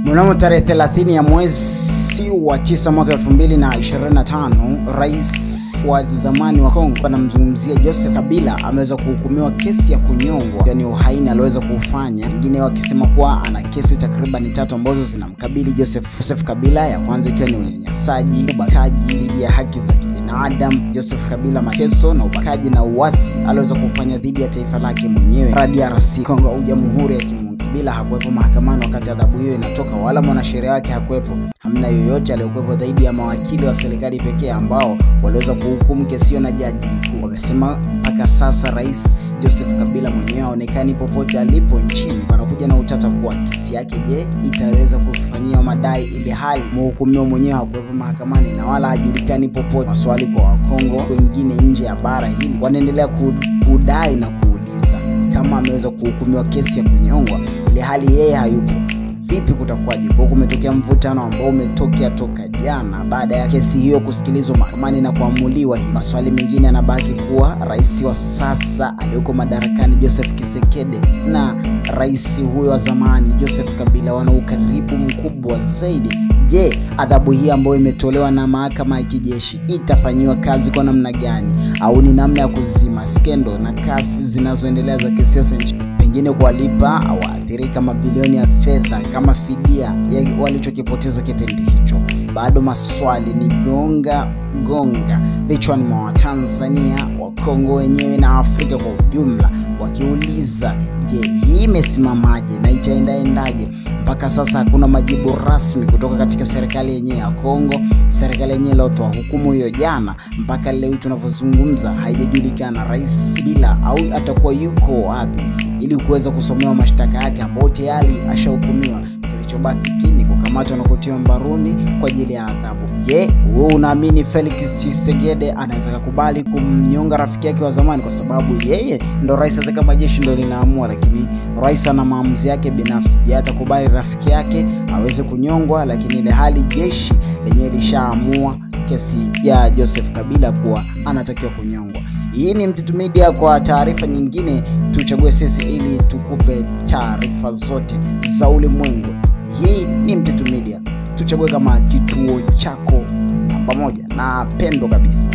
Mnamo tarehe 30 ya mwezi wa 9 mwaka 2025, rais wa zamani wa Kongo anamzungumzia Joseph Kabila ameweza kuhukumiwa kesi ya kunyongwa, yani uhaini aliweza kufanya. Wengine wakisema kuwa ana kesi takriban 3 ambazo zinamkabili Joseph Kabila, ya kwanza ikiwa ni unyanyasaji, ubakaji dhidi ya haki za kibinadamu. Joseph Kabila mateso na ubakaji na uasi aliweza kufanya dhidi ya taifa lake mwenyewe DRC Kongo au Jamhuri ya Kabila hakuwepo mahakamani wakati adhabu hiyo inatoka, wala mwanasheria wake hakuwepo. Hamna yoyote aliyokuwepo zaidi ya mawakili wa serikali pekee ambao waliweza kuhukumu kesi hiyo na jaji mkuu. Wamesema mpaka sasa Rais Joseph Kabila mwenyewe haonekani popote alipo nchini. Wanakuja na utata kuwa kesi yake itaweza kufanywa madai ili hali mhukumiwa mwenyewe hakuwepo mahakamani na wala hajulikani popote. Maswali kwa Wakongo wengine nje ya bara hili wanaendelea kudai na kuuliza kama ameweza kuhukumiwa kesi ya kunyongwa ili hali yeye hayupo, vipi kutakuwaje? Kwa kumetokea mvutano ambao umetokea toka jana baada ya kesi hiyo kusikilizwa mahakamani na kuamuliwa. Maswali mengine yanabaki kuwa rais wa sasa aliyoko madarakani Joseph Kisekedi na rais huyo wa zamani Joseph Kabila wana ukaribu mkubwa zaidi. Je, adhabu hii ambayo imetolewa na mahakama ya kijeshi itafanywa kazi kwa namna gani, au ni namna ya kuzima skendo na kasi zinazoendelea za kisiasa nchini, pengine kuwalipa au waathirika mabilioni ya fedha kama fidia ya walichokipoteza kipindi hicho? Bado maswali ni gonga vichwani mwa Tanzania, wa Kongo wenyewe na Afrika kwa ujumla, wakiuliza je, hii imesimamaje na itaendaje? Mpaka sasa hakuna majibu rasmi kutoka katika serikali yenyewe ya Kongo. Serikali yenyewe iliyotoa hukumu hiyo jana, mpaka leo tunavyozungumza haijajulikana rais bila au atakuwa yuko wapi ili kuweza kusomewa mashtaka yake ambayo tayari ashahukumiwa. Kilichobaki ni kukamatwa na kutiwa mbaroni kwa ajili ya adhabu. Je, wewe unaamini Felix Tshisekedi anaweza kukubali kumnyonga rafiki yake wa zamani kwa sababu yeye ndo rais? Hata kama jeshi ndo linaamua, lakini rais ana maamuzi yake binafsi. Je, atakubali rafiki yake aweze kunyongwa, lakini ile hali jeshi lenyewe lishaamua kesi ya Joseph Kabila kuwa anatakiwa kunyongwa? Hii ni Mtutu Media. Kwa taarifa nyingine tuchague sisi ili tukupe taarifa zote za ulimwengu. Hii ni Mtutu Media, tuchague kama kituo chako namba 1 na pendo kabisa.